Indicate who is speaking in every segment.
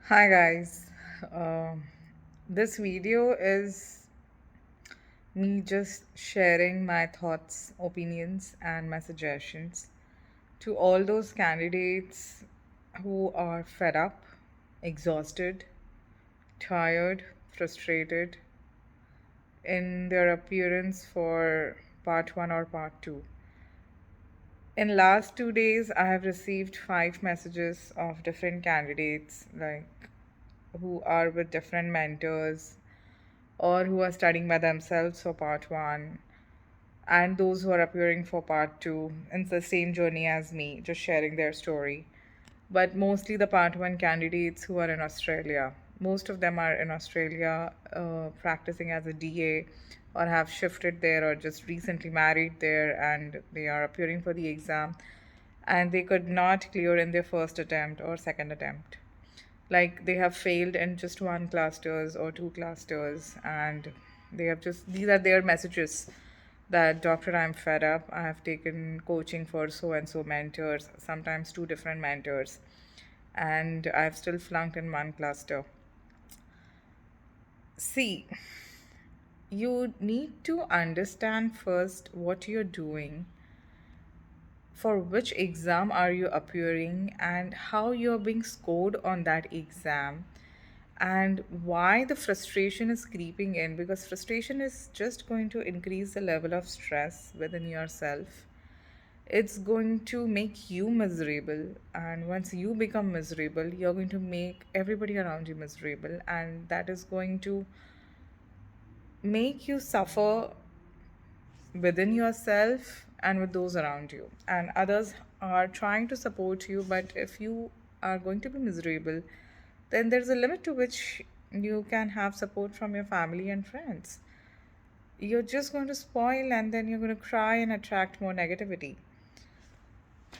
Speaker 1: Hi guys. Um this video is me just sharing my thoughts, opinions, and my suggestions to all those candidates who are fed up, exhausted, tired, frustrated in their appearance for part 1 or part 2. In last 2 days I have received 5 messages of different candidates like who are with different mentors or who are studying by themselves for part one, and those who are appearing for part two in the same journey as me, just sharing their story. But mostly the part one candidates who are in Australia. Most of them are in Australia practicing as a DA or have shifted there or just recently married there and they are appearing for the exam and they could not clear in their first attempt or second attempt, like they have failed in just one clusters or two clusters, and they have just, these are their messages that doctor, I'm fed up, I have taken coaching for so and so mentors, sometimes two different mentors, and I've still flunked in one cluster. See, you need to understand first what you're doing, for which exam are you appearing, and how you're being scored on that exam, and why the frustration is creeping in, because frustration is just going to increase the level of stress within yourself. It's going to make you miserable, and once you become miserable you're going to make everybody around you miserable, and that is going to make you suffer within yourself and with those around you, and others are trying to support you, but if you are going to be miserable, then there's a limit to which you can have support from your family and friends. You're just going to spoil and then you're going to cry and attract more negativity.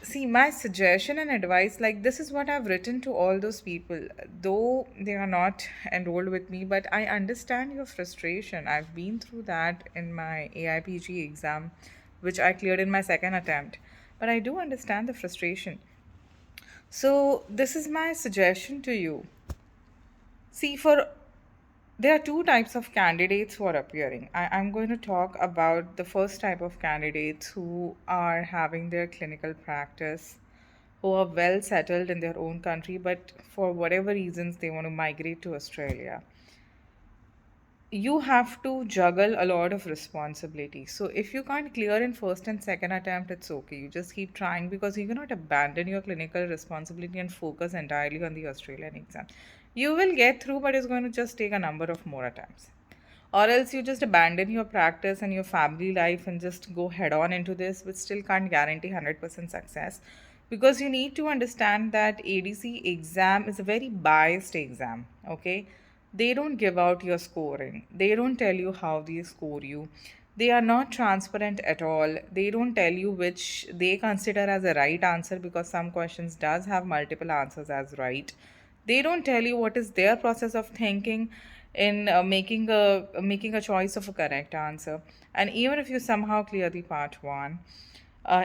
Speaker 1: See, my suggestion and advice, like this is what I've written to all those people, though they are not enrolled with me, but I understand your frustration. I've been through that in my AIPG exam, which I cleared in my second attempt. But I do understand the frustration. So, this is my suggestion to you. See, there are two types of candidates who are appearing. I'm going to talk about the first type of candidates who are having their clinical practice, who are well settled in their own country, but for whatever reasons they want to migrate to Australia. You have to juggle a lot of responsibility. So if you can't clear in first and second attempt, it's okay. You just keep trying, because you cannot abandon your clinical responsibility and focus entirely on the Australian exam. You will get through, but it's going to just take a number of more attempts. Or else you just abandon your practice and your family life and just go head on into this, which still can't guarantee 100% success. Because you need to understand that ADC exam is a very biased exam, okay? They don't give out your scoring. They don't tell you how they score you. They are not transparent at all. They don't tell you which they consider as a right answer, because some questions does have multiple answers as right. They don't tell you what is their process of thinking in making a choice of a correct answer. And even if you somehow clear the part 1,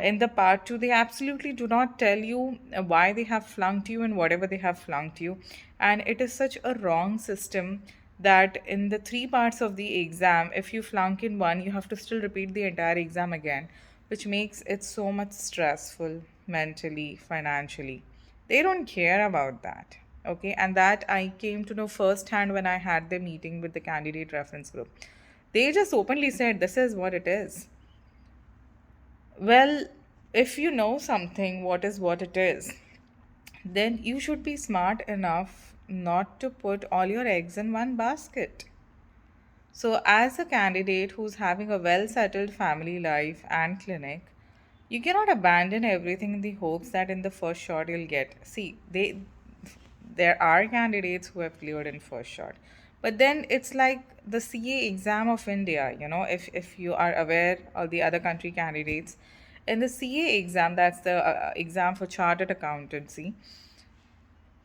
Speaker 1: in the part 2 they absolutely do not tell you why they have flunked you and whatever they have flunked you. And it is such a wrong system that in the three parts of the exam, if you flunk in one, you have to still repeat the entire exam again, which makes it so much stressful mentally, financially. They don't care about that. Okay, and that I came to know firsthand when I had the meeting with the candidate reference group. They just openly said, this is what it is. Well, if you know something, what it is, then you should be smart enough not to put all your eggs in one basket. So, as a candidate who's having a well settled family life and clinic, you cannot abandon everything in the hopes that in the first shot you'll get. See, there are candidates who have cleared in first shot, but then it's like the CA exam of India. If you are aware of the other country candidates, in the CA exam, that's the exam for chartered accountancy,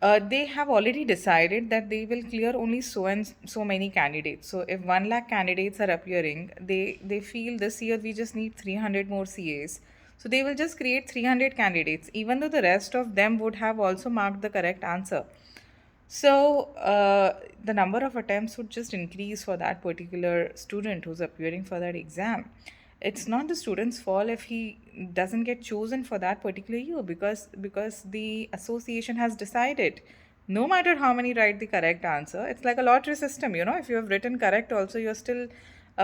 Speaker 1: they have already decided that they will clear only so and so many candidates. So if 1 lakh candidates are appearing, they feel this year we just need 300 more CAs. So they will just create 300 candidates, even though the rest of them would have also marked the correct answer. So the number of attempts would just increase for that particular student who's appearing for that exam. It's not the student's fault if he doesn't get chosen for that particular year, because the association has decided. No matter how many write the correct answer, it's like a lottery system. If you have written correct, also you're still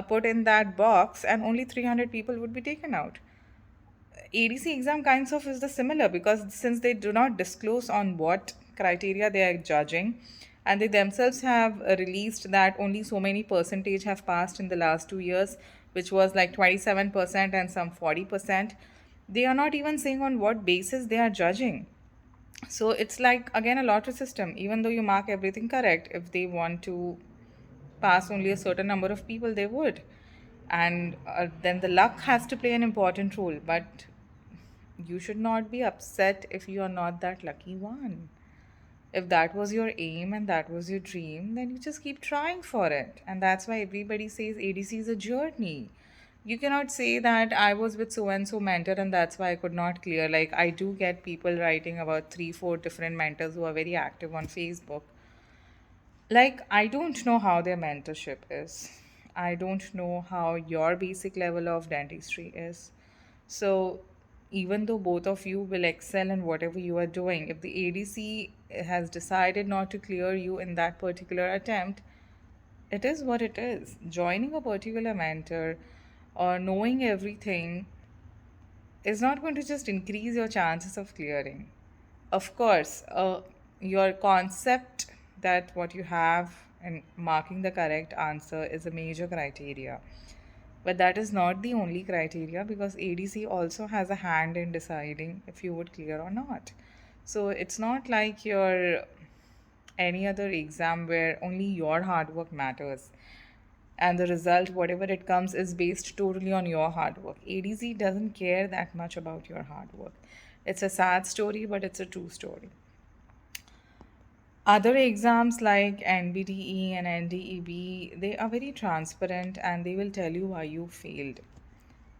Speaker 1: put in that box, and only 300 people would be taken out. ADC exam kinds of is the similar, because since they do not disclose on what criteria they are judging, and they themselves have released that only so many percentage have passed in the last 2 years, which was like 27% and some 40%. They are not even saying on what basis they are judging. So it's like again a lottery system. Even though you mark everything correct, if they want to pass only a certain number of people, they would. And then the luck has to play an important role. But you should not be upset if you are not that lucky one. If that was your aim and that was your dream, then you just keep trying for it. And that's why everybody says ADC is a journey. You cannot say that I was with so and so mentor and that's why I could not clear. Like, I do get people writing about three, four different mentors who are very active on Facebook. Like, I don't know how their mentorship is. I don't know how your basic level of dentistry is. So, even though both of you will excel in whatever you are doing, if the ADC has decided not to clear you in that particular attempt, it is what it is. Joining a particular mentor or knowing everything is not going to just increase your chances of clearing. Of course, your concept that what you have in marking the correct answer is a major criteria. But that is not the only criteria, because ADC also has a hand in deciding if you would clear or not. So it's not like your any other exam where only your hard work matters, and the result, whatever it comes, is based totally on your hard work. ADC doesn't care that much about your hard work. It's a sad story, but it's a true story. Other exams like NBDE and NDEB, they are very transparent and they will tell you why you failed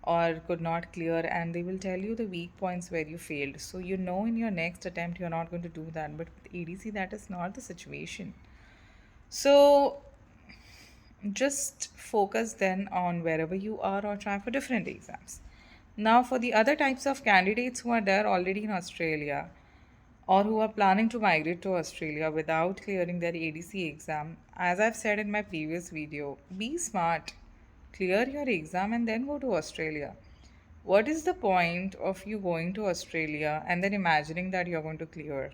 Speaker 1: or could not clear, and they will tell you the weak points where you failed. So you know in your next attempt you're not going to do that. But with ADC, that is not the situation. So just focus then on wherever you are or try for different exams. Now, for the other types of candidates who are there already in Australia or who are planning to migrate to Australia without clearing their ADC exam, as I've said in my previous video, be smart, clear your exam, and then go to Australia. What is the point of you going to Australia and then imagining that you're going to clear?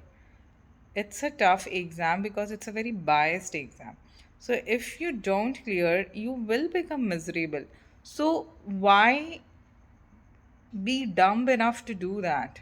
Speaker 1: It's a tough exam because it's a very biased exam. So if you don't clear, you will become miserable. So why be dumb enough to do that?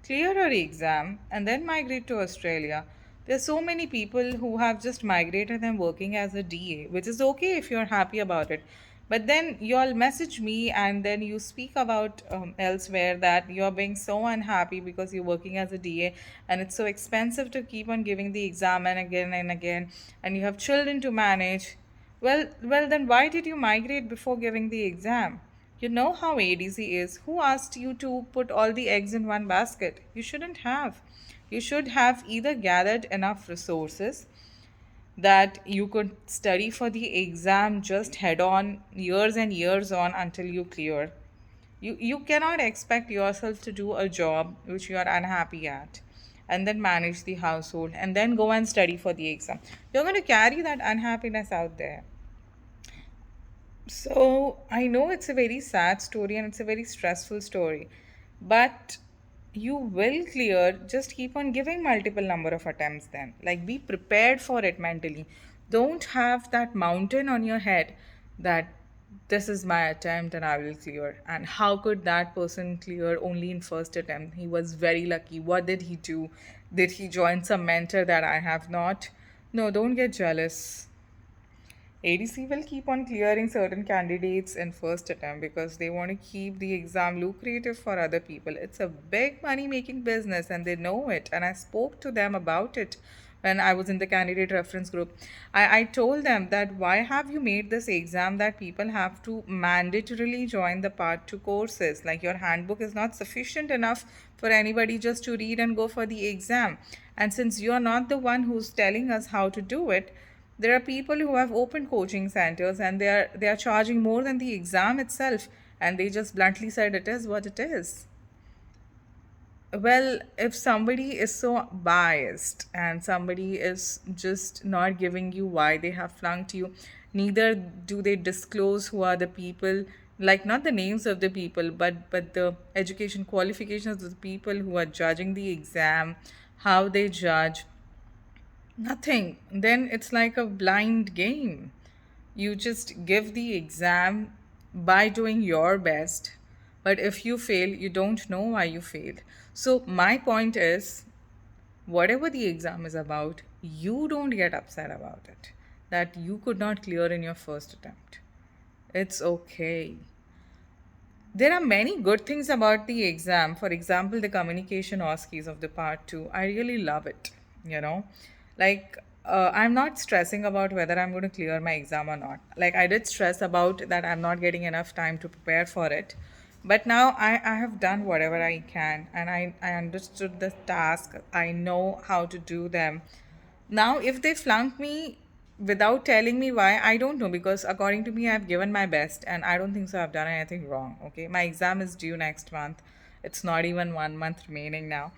Speaker 1: Clear your exam and then migrate to Australia. There's so many people who have just migrated and working as a DA, which is okay if you're happy about it. But then you'll message me and then you speak about elsewhere that you're being so unhappy because you're working as a DA and it's so expensive to keep on giving the exam and again, and you have children to manage. Well, then why did you migrate before giving the exam? You know how ADC is. Who asked you to put all the eggs in one basket? You shouldn't have. You should have either gathered enough resources that you could study for the exam just head on, years and years on until you clear. You cannot expect yourself to do a job which you are unhappy at and then manage the household and then go and study for the exam. You're going to carry that unhappiness out there. So I know it's a very sad story and it's a very stressful story, but you will clear. Just keep on giving multiple number of attempts then. Like, be prepared for it mentally. Don't have that mountain on your head that this is my attempt and I will clear. And how could that person clear only in first attempt? He was very lucky. What did he do? Did he join some mentor that I have not? No, don't get jealous. ADC will keep on clearing certain candidates in first attempt because they want to keep the exam lucrative for other people. It's a big money making business and they know it. And I spoke to them about it when I was in the candidate reference group. I told them that why have you made this exam that people have to mandatorily join the part two courses? Like your handbook is not sufficient enough for anybody just to read and go for the exam. And since you're not the one who's telling us how to do it, there are people who have opened coaching centers and they are charging more than the exam itself, and they just bluntly said it is what it is. Well, if somebody is so biased and somebody is just not giving you why they have flunked you, neither do they disclose who are the people, like not the names of the people, but the education qualifications of the people who are judging the exam, how they judge, nothing. Then it's like a blind game. You just give the exam by doing your best, but if you fail, you don't know why you failed. So, my point is whatever the exam is about, you don't get upset about it that you could not clear in your first attempt. It's okay. There are many good things about the exam. For example, the communication OSCEs of the part two. I really love it. You know, like I'm not stressing about whether I'm going to clear my exam or not. Like I did stress about that I'm not getting enough time to prepare for it. But now I have done whatever I can, and I understood the task. I know how to do them. Now, if they flunk me without telling me why, I don't know, because according to me, I've given my best and I don't think so I've done anything wrong. Okay. My exam is due next month. It's not even 1 month remaining now.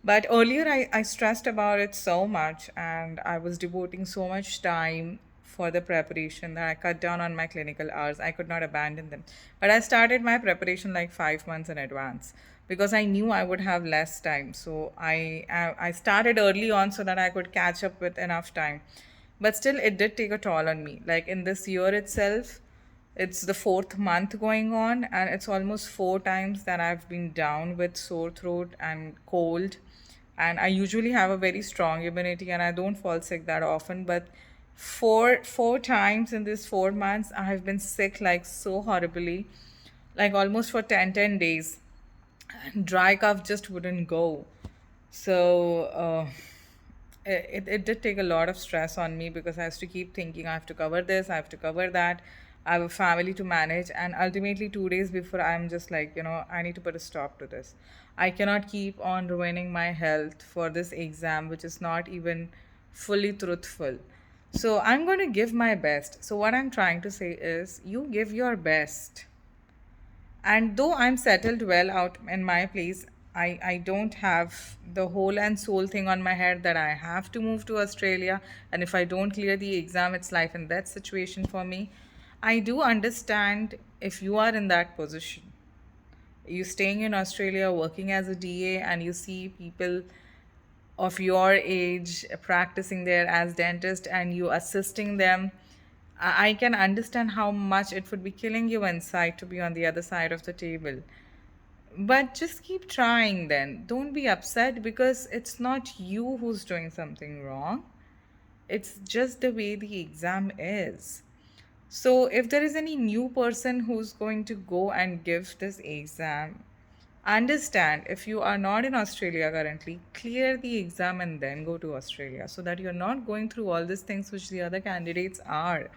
Speaker 1: But earlier, I stressed about it so much and I was devoting so much time for the preparation that I cut down on my clinical hours. I could not abandon them. But I started my preparation like 5 months in advance because I knew I would have less time. So I started early on so that I could catch up with enough time. But still, it did take a toll on me. Like in this year itself, it's the fourth month going on, and it's almost 4 times that I've been down with sore throat and cold. And I usually have a very strong immunity, and I don't fall sick that often. But four times in these 4 months, I have been sick like so horribly, like almost for 10 days. And dry cough just wouldn't go. So it did take a lot of stress on me because I used to keep thinking I have to cover this, I have to cover that. I have a family to manage, and ultimately 2 days before I'm just like, I need to put a stop to this. I cannot keep on ruining my health for this exam, which is not even fully truthful. So I'm going to give my best. So what I'm trying to say is, you give your best, and though I'm settled well out in my place, I don't have the whole and soul thing on my head that I have to move to Australia. And if I don't clear the exam, it's life and death situation for me. I do understand if you are in that position. You staying in Australia, working as a DA, and you see people of your age practicing there as dentist and you assisting them. I can understand how much it would be killing you inside to be on the other side of the table. But just keep trying then. Don't be upset because it's not you who's doing something wrong. It's just the way the exam is. So, if there is any new person who's going to go and give this exam, understand if you are not in Australia currently, clear the exam and then go to Australia so that you're not going through all these things which the other candidates are.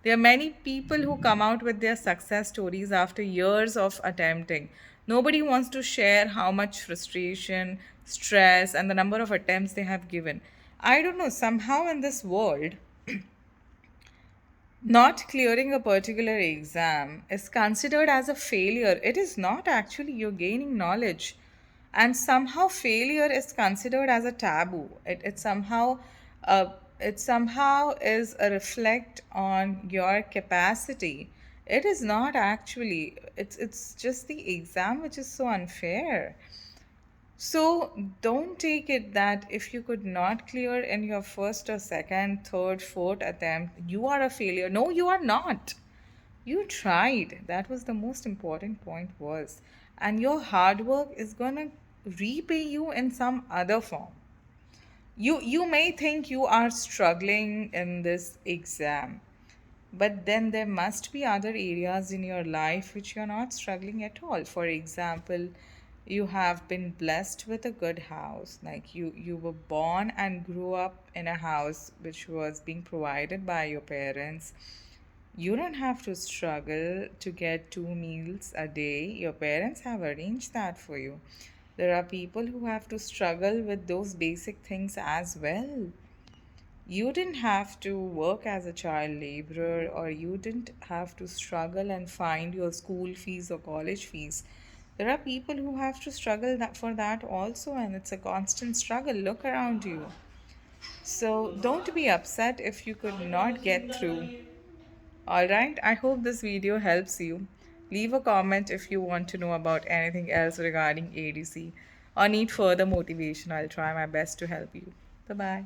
Speaker 1: There are many people who come out with their success stories after years of attempting. Nobody wants to share how much frustration, stress, and the number of attempts they have given. I don't know, somehow in this world, not clearing a particular exam is considered as a failure. It is not actually, you're gaining knowledge. And somehow failure is considered as a taboo. Uh, it somehow is a reflect on your capacity. It is not actually. It's just the exam which is so unfair. So don't take it that if you could not clear in your first or second, third, fourth attempt, you are a failure. No, you are not. You tried. That was the most important point was. And your hard work is gonna repay you in some other form. You may think you are struggling in this exam, but then there must be other areas in your life which you're not struggling at all. For example, you have been blessed with a good house, like you were born and grew up in a house which was being provided by your parents. You don't have to struggle to get 2 meals a day. Your parents have arranged that for you. There are people who have to struggle with those basic things as well. You didn't have to work as a child laborer, or you didn't have to struggle and find your school fees or college fees. There are people who have to struggle for that also, and it's a constant struggle. Look around you. So don't be upset if you could not get through. All right, I hope this video helps you. Leave a comment if you want to know about anything else regarding ADC or need further motivation. I'll try my best to help you. Bye bye.